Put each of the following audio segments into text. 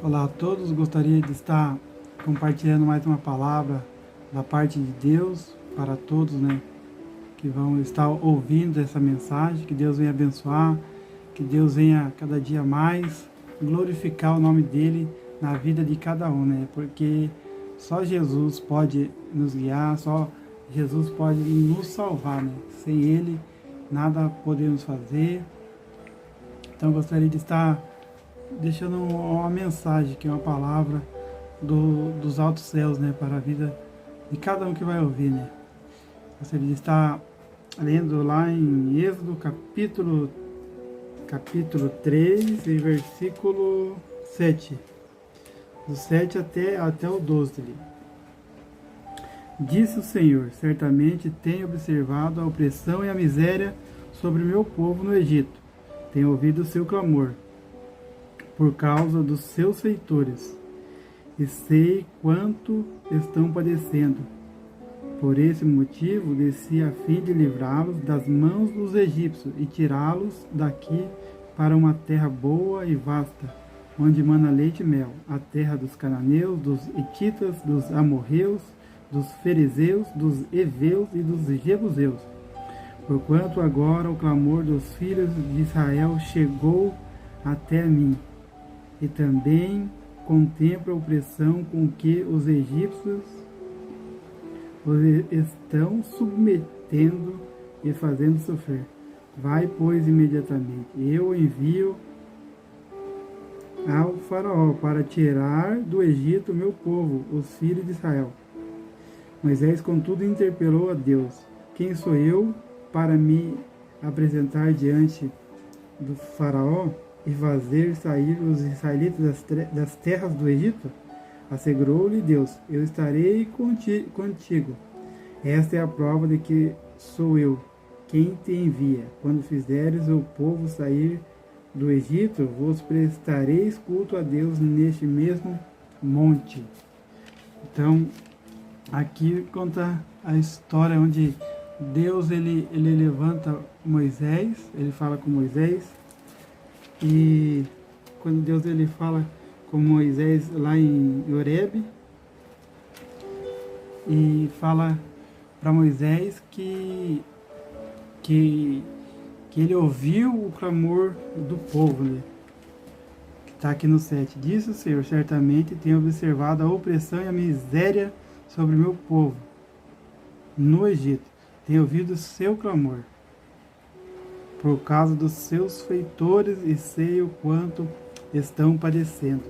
Olá a todos, gostaria de estar compartilhando mais uma palavra da parte de Deus para todos, que vão estar ouvindo essa mensagem. Que Deus venha abençoar, que Deus venha cada dia mais glorificar o nome dele na vida de cada um, porque só Jesus pode nos guiar, só Jesus pode nos salvar, Sem ele nada podemos fazer. Então gostaria de estar deixando uma mensagem, que é uma palavra dos altos céus, para a vida de cada um que vai ouvir, Você está lendo lá em Êxodo capítulo 3 e versículo 7, do 7 até o 12 ali. Disse o Senhor: certamente tenho observado a opressão e a miséria sobre o meu povo no Egito. Tenho ouvido o seu clamor por causa dos seus feitores, e sei quanto estão padecendo. Por esse motivo desci a fim de livrá-los das mãos dos egípcios e tirá-los daqui para uma terra boa e vasta, onde mana leite e mel, a terra dos cananeus, dos hititas, dos amorreus, dos fariseus, dos heveus e dos jebuseus. Porquanto agora o clamor dos filhos de Israel chegou até mim, e também contempla a opressão com que os egípcios os estão submetendo e fazendo sofrer. Vai, pois, imediatamente. Eu envio ao faraó para tirar do Egito o meu povo, os filhos de Israel. Moisés, contudo, interpelou a Deus: quem sou eu para me apresentar diante do faraó e fazer sair os israelitas das terras do Egito? Assegurou-lhe Deus: eu estarei contigo. Esta é a prova de que sou eu quem te envia. Quando fizeres o povo sair do Egito, vos prestareis culto a Deus neste mesmo monte. Então, aqui conta a história onde Deus ele levanta Moisés, ele fala com Moisés, e quando Deus ele fala com Moisés lá em Horebe, e fala para Moisés que ele ouviu o clamor do povo, que está aqui no 7. Disse o Senhor: certamente tenho observado a opressão e a miséria sobre o meu povo no Egito. Tenho ouvido o seu clamor por causa dos seus feitores e sei o quanto estão padecendo.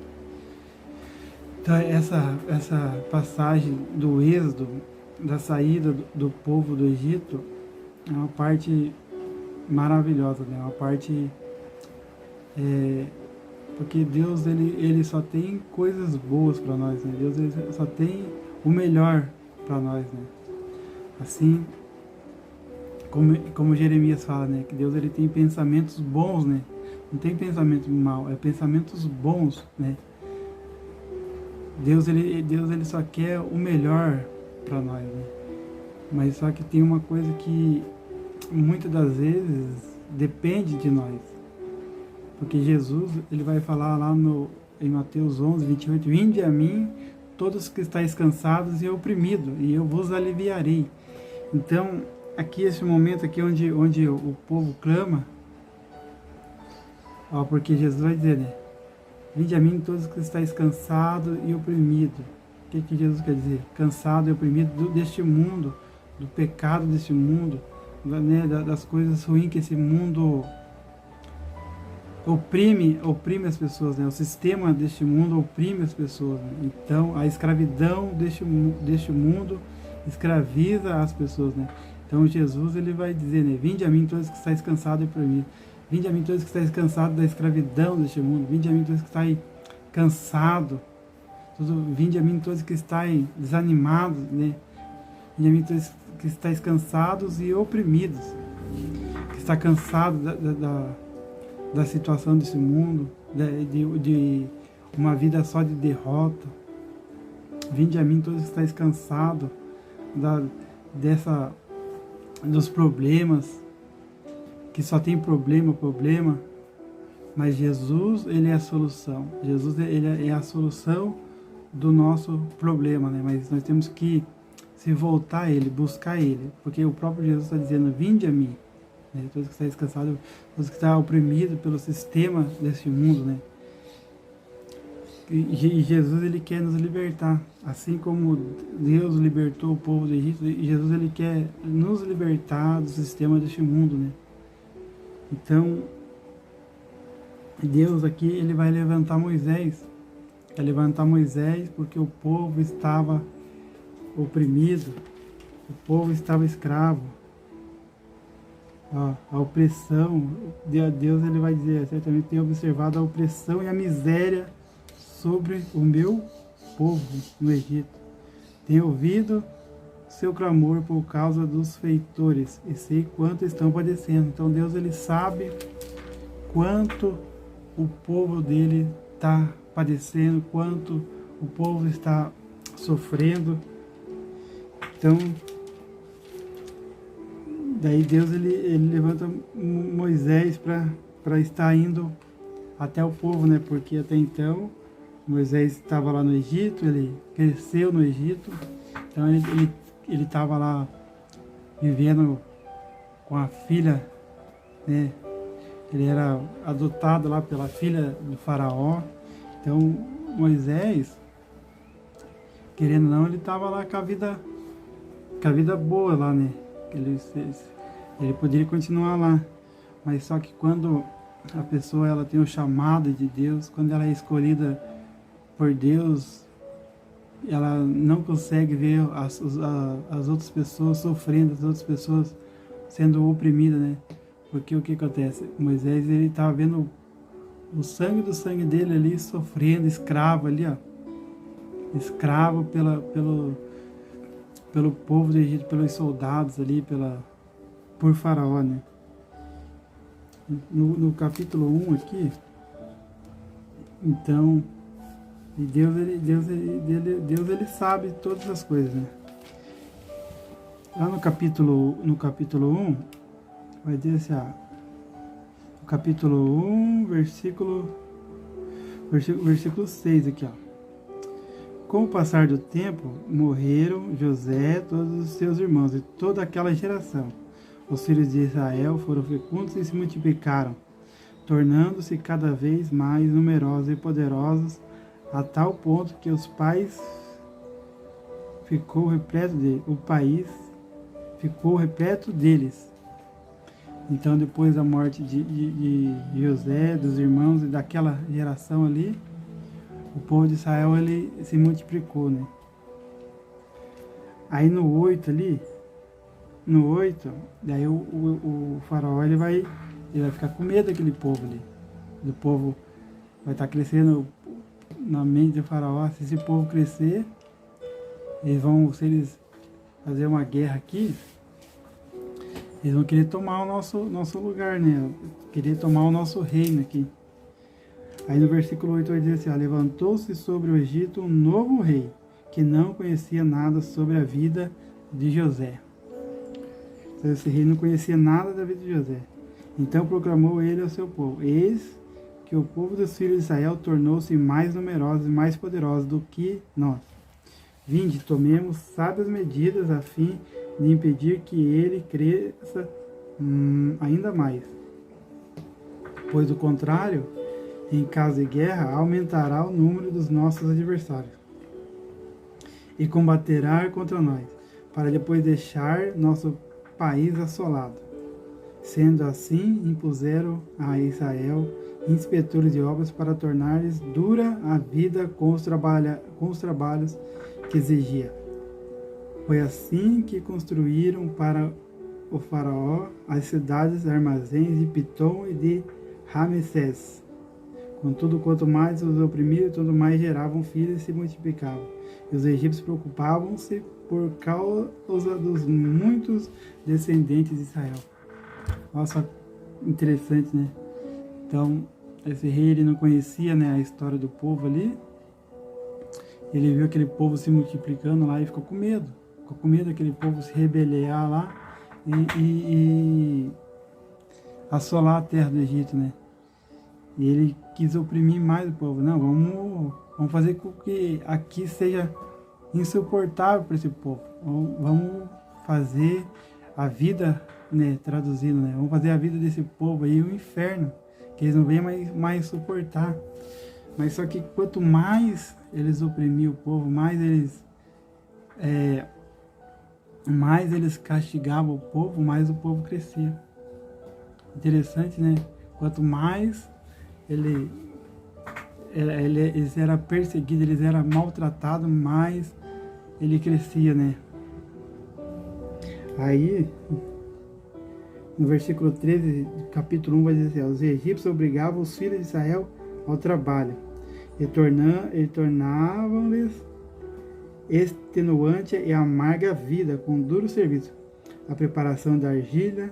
Então, essa passagem do êxodo, da saída do povo do Egito, é uma parte maravilhosa, uma parte porque Deus ele só tem coisas boas para nós, Deus ele só tem o melhor para nós, Assim como Jeremias fala, que Deus ele tem pensamentos bons, não tem pensamento mal, é pensamentos bons, Deus ele só quer o melhor para nós, Mas só que tem uma coisa que muitas das vezes depende de nós. Porque Jesus, ele vai falar lá em Mateus 11, 28, vinde a mim todos que estáis cansados e oprimidos, e eu vos aliviarei. Então, aqui esse momento aqui onde o povo clama, porque Jesus vai dizer, vinde a mim todos que estáis cansados e oprimidos. O que Jesus quer dizer? Cansado e oprimido deste mundo, do pecado deste mundo, das coisas ruins que esse mundo oprime as pessoas, O sistema deste mundo oprime as pessoas, Então, a escravidão deste mundo escraviza as pessoas, Então, Jesus ele vai dizer, vinde a mim todos que estáis cansados e oprimidos. Vinde a mim todos que estáis cansados da escravidão deste mundo. Vinde a mim todos que estáis cansados. Vinde a mim todos que estáis desanimados, Vinde a mim todos que estáis cansados e oprimidos. Que está cansado da situação desse mundo, de uma vida só de derrota. Vinde a mim todos que estáis cansados dos problemas, que só tem problema, Mas Jesus, ele é a solução. Jesus, ele é a solução do nosso problema, né? Mas nós temos que se voltar a Ele, buscar Ele, porque o próprio Jesus está dizendo: vinde a mim, né? Todos que estão descansados, todos que estão oprimidos pelo sistema deste mundo, né? E Jesus, ele quer nos libertar, assim como Deus libertou o povo do Egito. E Jesus, ele quer nos libertar do sistema deste mundo, né? Então, Deus aqui, ele vai levantar Moisés. Vai levantar Moisés porque o povo estava oprimido, o povo estava escravo. A opressão, Deus, ele vai dizer: certamente tenho observado a opressão e a miséria sobre o meu povo no Egito. Tenho ouvido seu clamor por causa dos feitores e sei quanto estão padecendo. Então Deus, ele sabe quanto o povo dele está padecendo, quanto o povo está sofrendo. Então, daí Deus, ele levanta Moisés para estar indo até o povo, né? Porque até então Moisés estava lá no Egito, ele cresceu no Egito, então ele estava lá vivendo com a filha, né? Ele era adotado lá pela filha do faraó. Então Moisés, querendo ou não, ele estava lá com a vida boa lá, né? Ele poderia continuar lá, mas só que quando a pessoa, ela tem o chamado de Deus, quando ela é escolhida por Deus, ela não consegue ver as outras pessoas sofrendo, as outras pessoas sendo oprimidas, né? Porque o que acontece? Moisés, ele estava vendo o sangue do sangue dele ali sofrendo, escravo ali, ó. Escravo pelo povo do Egito, pelos soldados ali, por Faraó, né? No capítulo 1 aqui, então, Deus ele sabe todas as coisas, né? Lá no capítulo 1, vai dizer assim, no capítulo 1, versículo 6 aqui, ó. Com o passar do tempo, morreram José, todos os seus irmãos e toda aquela geração. Os filhos de Israel foram fecundos e se multiplicaram, tornando-se cada vez mais numerosos e poderosos, a tal ponto que o país ficou repleto deles. Então, depois da morte de José, dos irmãos e daquela geração ali, o povo de Israel, ele se multiplicou, né? Aí no 8 ali, daí o faraó, ele vai ficar com medo daquele povo ali. O povo vai estar crescendo na mente do faraó. Se esse povo crescer, se eles fazer uma guerra aqui, eles vão querer tomar o nosso lugar, né? Querer tomar o nosso reino aqui. Aí no versículo 8 vai dizer assim: levantou-se sobre o Egito um novo rei, que não conhecia nada sobre a vida de José. Então, esse rei não conhecia nada da vida de José. Então proclamou ele ao seu povo: eis que o povo dos filhos de Israel tornou-se mais numeroso e mais poderoso do que nós. Vinde, tomemos sábias medidas a fim de impedir que ele cresça ainda mais. Pois do contrário, em caso de guerra, aumentará o número dos nossos adversários e combaterá contra nós, para depois deixar nosso país assolado. Sendo assim, impuseram a Israel inspetores de obras para tornar-lhes dura a vida com os trabalhos que exigia. Foi assim que construíram para o faraó as cidades armazéns de Pitom e de Ramsés. Contudo, quanto mais os oprimiam, tanto mais geravam filhos e se multiplicavam. E os egípcios preocupavam-se por causa dos muitos descendentes de Israel. Nossa, interessante, né? Então, esse rei, ele não conhecia, né, a história do povo ali. Ele viu aquele povo se multiplicando lá e ficou com medo. Ficou com medo daquele povo se rebeliar lá e assolar a terra do Egito, né? E ele quis oprimir mais o povo. Não, vamos fazer com que aqui seja insuportável para esse povo. Vamos fazer a vida, né, traduzindo, né, vamos fazer a vida desse povo aí um inferno, que eles não venham mais suportar. Mas só que quanto mais eles oprimiam o povo, mais eles castigavam o povo, mais o povo crescia. Interessante, né? Quanto mais eles eram perseguidos, eles eram maltratados, mais ele crescia, né? Aí, no versículo 13, capítulo 1, vai dizer assim: os egípcios obrigavam os filhos de Israel ao trabalho, e tornavam-lhes extenuante e amarga vida, com duro serviço, a preparação da argila,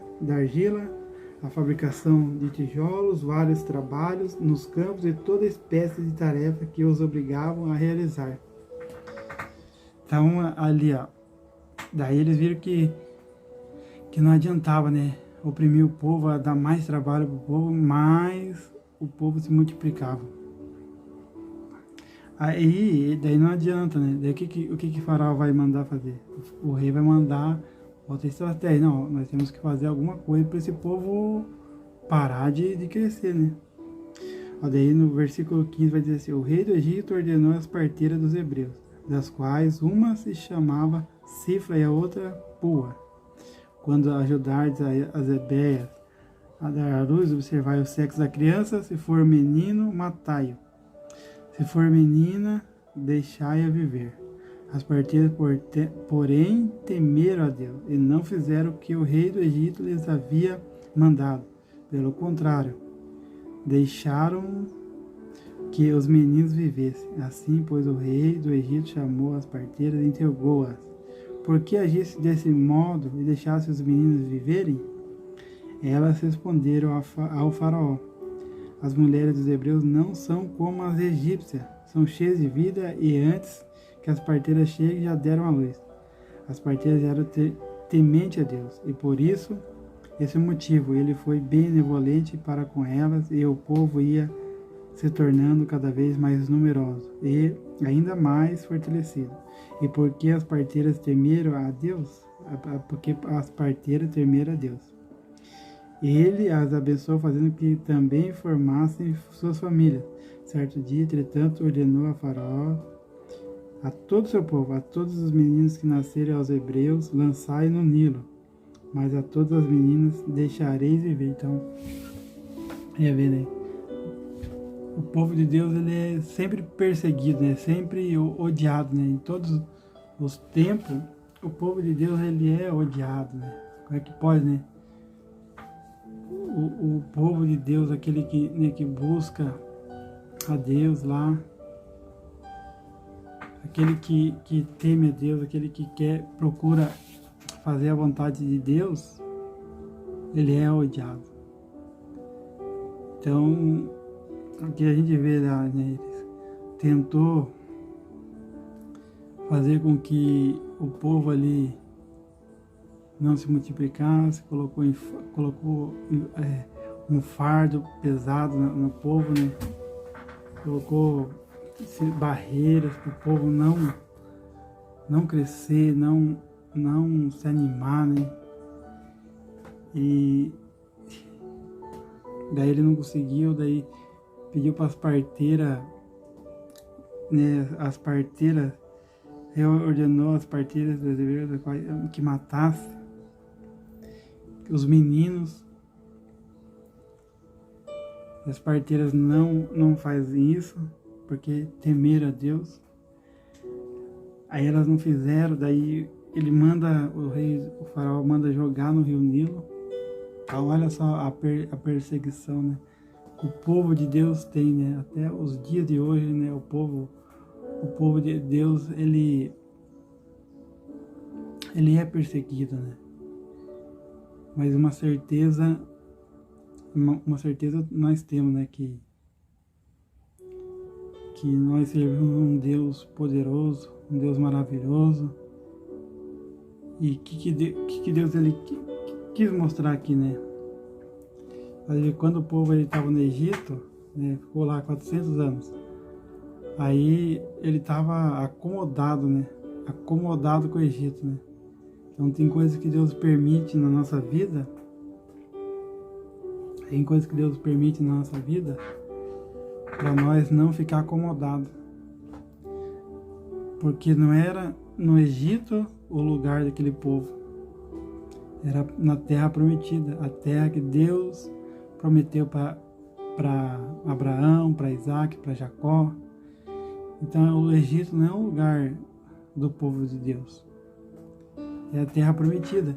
a fabricação de tijolos, vários trabalhos nos campos e toda espécie de tarefa que os obrigavam a realizar. Então, ali, ó, daí eles viram que não adiantava, né, oprimir o povo, dar mais trabalho para o povo, mais o povo se multiplicava. Aí, daí não adianta, né? Daí o que Faraó vai mandar fazer? O rei vai mandar outra estratégia. Não, nós temos que fazer alguma coisa para esse povo parar de crescer, né? Daí no versículo 15 vai dizer assim: o rei do Egito ordenou as parteiras dos hebreus, das quais uma se chamava Cifra e a outra Pua. Quando ajudardes as hebeias a dar à luz, observai o sexo da criança. Se for menino, matai-o. Se for menina, deixai-a viver. As parteiras, porém, temeram a Deus e não fizeram o que o rei do Egito lhes havia mandado. Pelo contrário, deixaram que os meninos vivessem. Assim, pois, o rei do Egito chamou as parteiras e interrogou-as: por que agisse desse modo e deixasse os meninos viverem? Elas responderam ao faraó: as mulheres dos hebreus não são como as egípcias, são cheias de vida e antes que as parteiras cheguem já deram à luz. As parteiras eram tementes a Deus e por isso, esse motivo, ele foi benevolente para com elas e o povo ia se tornando cada vez mais numeroso e ainda mais fortalecido. E porque as parteiras temeram a Deus, ele as abençoou, fazendo que também formassem suas famílias. Certo dia, entretanto, ordenou a Faraó, a todo o seu povo, a todos os meninos que nascerem aos hebreus, lançai no Nilo, mas a todas as meninas deixareis viver. Então, né? O povo de Deus, ele é sempre perseguido, né? Sempre odiado, né? Em todos os tempos, o povo de Deus, ele é odiado, né? Como é que pode, né? O povo de Deus, aquele que, né, que busca a Deus lá, aquele que teme a Deus, aquele que procura fazer a vontade de Deus, ele é odiado. Então, aqui a gente vê lá, né, eles tentou fazer com que o povo ali não se multiplicasse, colocou um fardo pesado no povo, né? Colocou barreiras para o povo não crescer, não se animar, né? E daí ele não conseguiu, daí pediu para as parteiras, né? As parteiras, ordenou as parteiras que matasse os meninos. As parteiras não fazem isso porque temeram a Deus. Aí elas não fizeram, daí ele manda, o faraó manda jogar no rio Nilo. Então olha só a perseguição, né? O povo de Deus tem, né? Até os dias de hoje, né? O povo de Deus, ele é perseguido, né? Mas uma certeza nós temos, né? Que nós servimos um Deus poderoso, um Deus maravilhoso. E que Deus ele quis mostrar aqui, né? Quando o povo estava no Egito, né? Ficou lá 400 anos. Aí ele estava acomodado, né? Acomodado com o Egito, né? Então tem coisas que Deus permite na nossa vida. Tem coisas que Deus permite na nossa vida para nós não ficar acomodado. Porque não era no Egito o lugar daquele povo. Era na terra prometida, a terra que Deus prometeu para Abraão, para Isaac, para Jacó. Então o Egito não é o lugar do povo de Deus. É a terra prometida.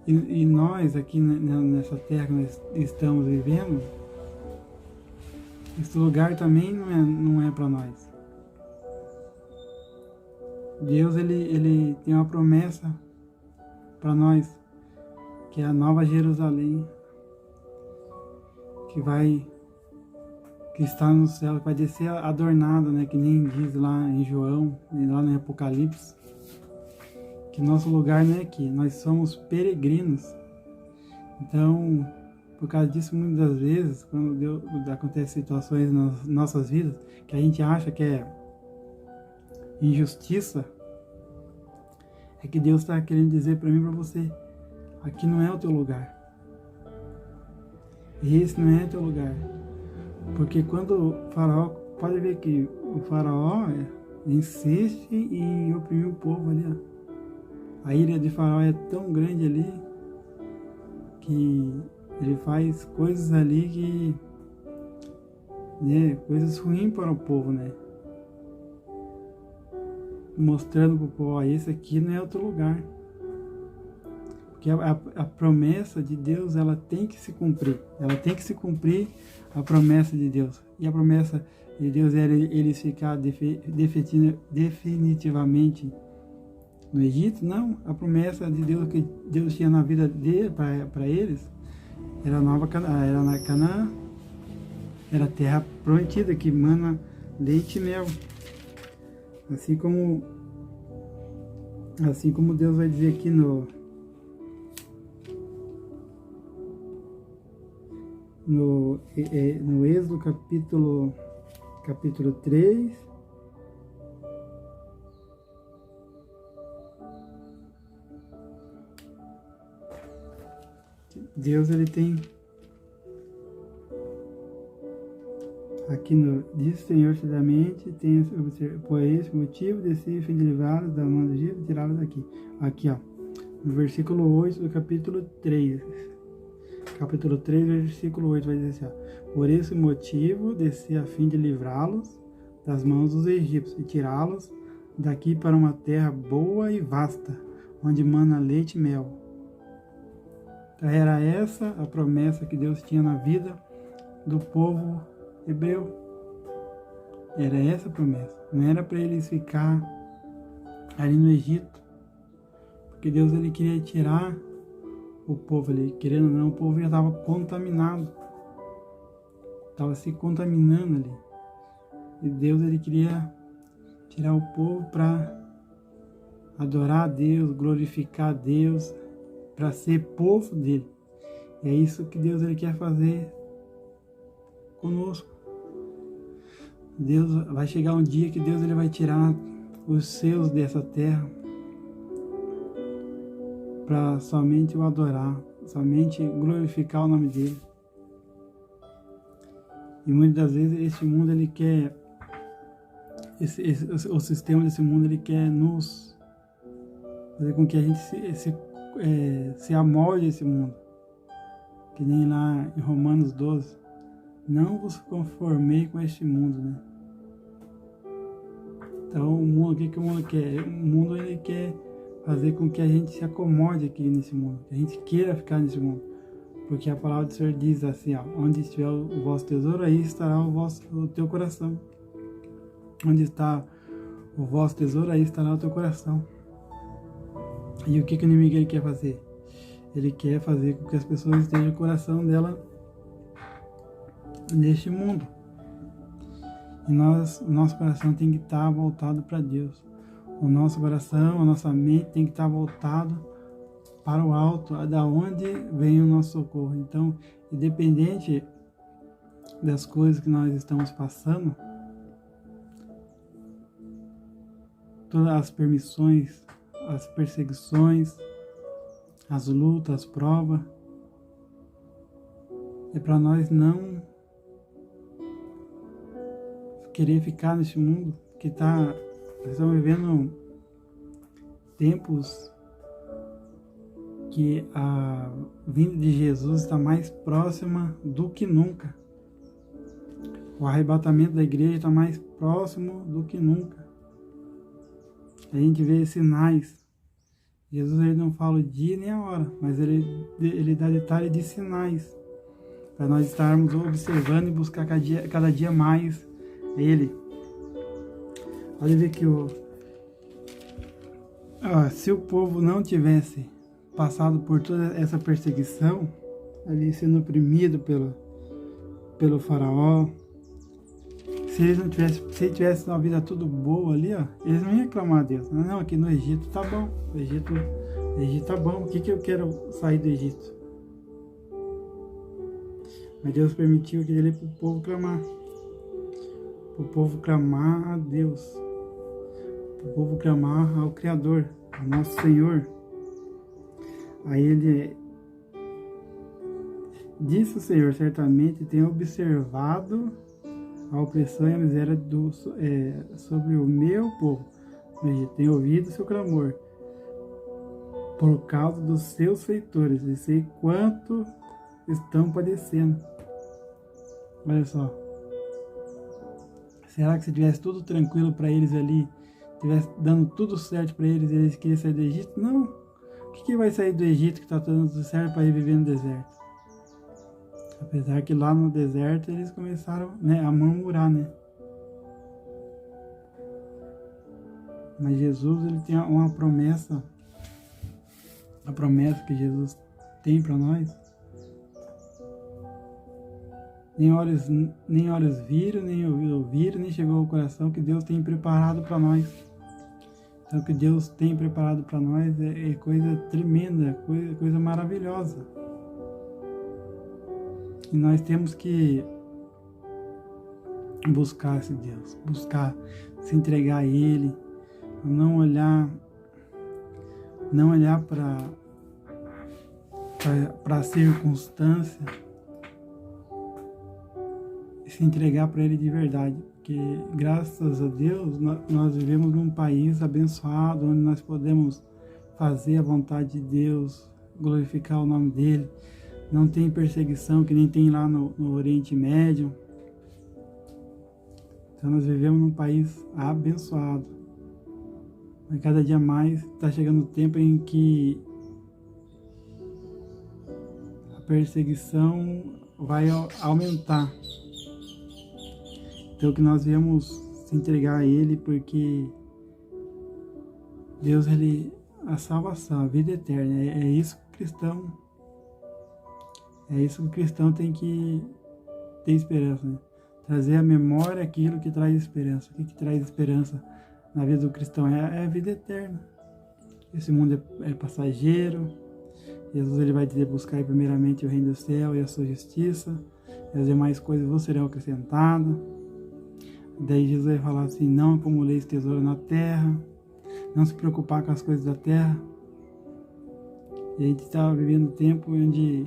E nós aqui nessa terra que nós estamos vivendo, esse lugar também não é para nós. Deus ele tem uma promessa para nós, que é a Nova Jerusalém, que está no céu, que vai descer adornada, né, que nem diz lá em João, lá no Apocalipse, que nosso lugar não é aqui, nós somos peregrinos. Então, por causa disso, muitas das vezes, quando acontecem situações nas nossas vidas, que a gente acha que é injustiça, é que Deus está querendo dizer para mim e para você, aqui não é o teu lugar. Esse não é o teu lugar. Porque quando o faraó, pode ver que o faraó insiste em oprimir o povo ali, ó. A ira de faraó é tão grande ali que ele faz coisas ali que, né, coisas ruins para o povo, né? Mostrando para o povo, ó, esse aqui não é outro lugar. Porque a promessa de Deus, ela tem que se cumprir. Ela tem que se cumprir, a promessa de Deus. E a promessa de Deus era eles ficar definitivamente no Egito? Não. A promessa de Deus que Deus tinha na vida dele, para eles, era era na Canaã. Era a terra prometida, que mana leite e mel. Assim como Deus vai dizer aqui no Êxodo capítulo 3, Deus ele tem aqui diz o Senhor certamente, por esse motivo desci a fim de livrá-los da mão do Egito e tirá-los daqui. Aqui, ó, no versículo 8 do capítulo 3. Capítulo 3, versículo 8 vai dizer assim, ó, por esse motivo desci a fim de livrá-los das mãos dos egípcios e tirá-los daqui para uma terra boa e vasta, onde mana leite e mel. Então, era essa a promessa que Deus tinha na vida do povo hebreu. Era essa a promessa. Não era para eles ficar ali no Egito, porque Deus ele queria tirar o povo ali, querendo ou não, o povo já estava contaminado, estava se contaminando ali, e Deus ele queria tirar o povo para adorar a Deus, glorificar a Deus, para ser povo dele. E é isso que Deus ele quer fazer conosco. Deus vai chegar um dia que Deus ele vai tirar os seus dessa terra para somente o adorar, somente glorificar o nome dele. E muitas das vezes este mundo ele quer, o sistema desse mundo ele quer nos fazer com que a gente se amolde a esse mundo. Que nem lá em Romanos 12, não vos conformei com este mundo, né? Então o mundo, o que o mundo quer? O mundo ele quer fazer com que a gente se acomode aqui nesse mundo, que a gente queira ficar nesse mundo. Porque a palavra do Senhor diz assim, ó, onde estiver o vosso tesouro, aí estará o teu coração. Onde está o vosso tesouro, aí estará o teu coração. E o que o inimigo ele quer fazer? Ele quer fazer com que as pessoas estejam o coração dela neste mundo. E o nosso coração tem que estar voltado para Deus. O nosso coração, a nossa mente tem que estar voltado para o alto, da onde vem o nosso socorro. Então, independente das coisas que nós estamos passando, todas as permissões, as perseguições, as lutas, as provas, é para nós não querer ficar neste mundo que nós estamos vivendo tempos que a vinda de Jesus está mais próxima do que nunca. O arrebatamento da igreja está mais próximo do que nunca. A gente vê sinais. Jesus ele não fala o dia nem a hora, mas ele dá detalhe de sinais para nós estarmos observando e buscar cada dia mais Ele. Olha ver que se o povo não tivesse passado por toda essa perseguição, ali sendo oprimido pelo faraó, se eles tivessem uma vida tudo boa ali, eles não iam reclamar a Deus. Não, aqui no Egito tá bom. O Egito tá bom. O que eu quero sair do Egito? Mas Deus permitiu aquilo ali para o povo clamar. Para o povo clamar a Deus. Para o povo clamar ao Criador, ao nosso Senhor. Aí ele disse: o Senhor certamente tem observado a opressão e a miséria sobre o meu povo. Tem ouvido o seu clamor por causa dos seus feitores, e sei quanto estão padecendo. Olha só. Será que se tivesse tudo tranquilo para eles ali, tivesse dando tudo certo para eles, eles queriam sair do Egito? Não. O que vai sair do Egito que está dando tudo certo para ir viver no deserto? Apesar que lá no deserto eles começaram, a murmurar, Mas Jesus, ele tem uma promessa. A promessa que Jesus tem para nós. Nem olhos viram, nem ouviram, nem chegou ao coração que Deus tem preparado para nós. Então, o que Deus tem preparado para nós é coisa tremenda, coisa maravilhosa. E nós temos que buscar esse Deus, buscar se entregar a Ele, não olhar para a circunstância, e se entregar para Ele de verdade. Porque, graças a Deus, nós vivemos num país abençoado, onde nós podemos fazer a vontade de Deus, glorificar o nome dEle. Não tem perseguição que nem tem lá no Oriente Médio. Então nós vivemos num país abençoado. Mas cada dia mais está chegando o tempo em que a perseguição vai aumentar. Então que nós viemos se entregar a Ele, porque Deus, a salvação, a vida eterna, é isso que o cristão tem que ter esperança, Trazer à memória aquilo que traz esperança. O que traz esperança na vida do cristão é a vida eterna. Esse mundo é passageiro. Jesus ele vai dizer: buscar primeiramente o reino do céu e a sua justiça, e as demais coisas vos serão acrescentadas. Daí Jesus vai falar assim: não acumuleis tesouro na terra, não se preocupar com as coisas da terra. E a gente está vivendo um tempo onde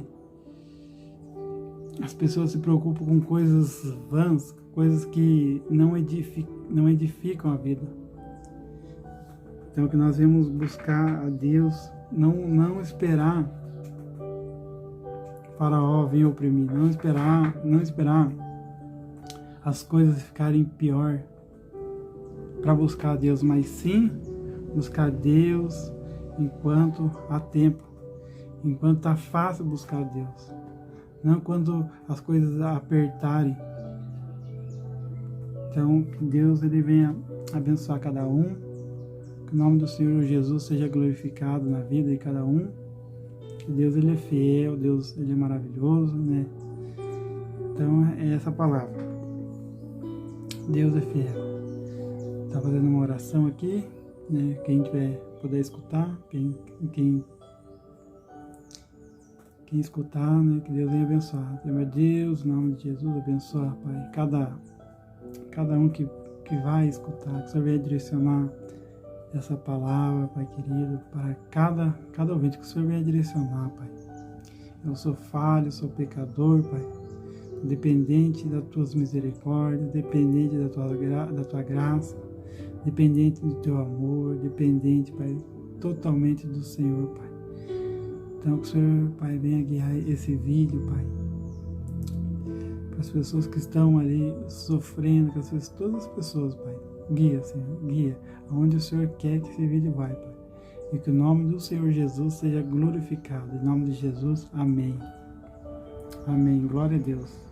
as pessoas se preocupam com coisas vãs, coisas que não edificam a vida. Então que nós vamos buscar a Deus, não esperar o faraó vir oprimir, não esperar as coisas ficarem pior para buscar a Deus, mas sim buscar a Deus enquanto há tempo, enquanto está fácil buscar a Deus. Não quando as coisas apertarem. Então, que Deus ele venha abençoar cada um. Que o nome do Senhor Jesus seja glorificado na vida de cada um. Que Deus ele é fiel, Deus ele é maravilhoso, Então, é essa palavra. Deus é fiel. Está fazendo uma oração aqui, Quem tiver poder escutar, quem quem escutar, né, que Deus venha abençoar. Meu Deus, em nome de Jesus, abençoa, Pai, cada um que vai escutar, que o Senhor venha direcionar essa palavra, Pai querido, para cada ouvinte, que o Senhor venha direcionar, Pai. Eu sou falho, sou pecador, Pai, dependente das tuas misericórdias, dependente da tua graça, dependente do teu amor, dependente, Pai, totalmente do Senhor, Pai. Então, que o Senhor, Pai, venha guiar esse vídeo, Pai, para as pessoas que estão ali sofrendo, todas as pessoas, Pai. Guia, Senhor, guia aonde o Senhor quer que esse vídeo vai, Pai. E que o nome do Senhor Jesus seja glorificado. Em nome de Jesus, amém. Amém. Glória a Deus.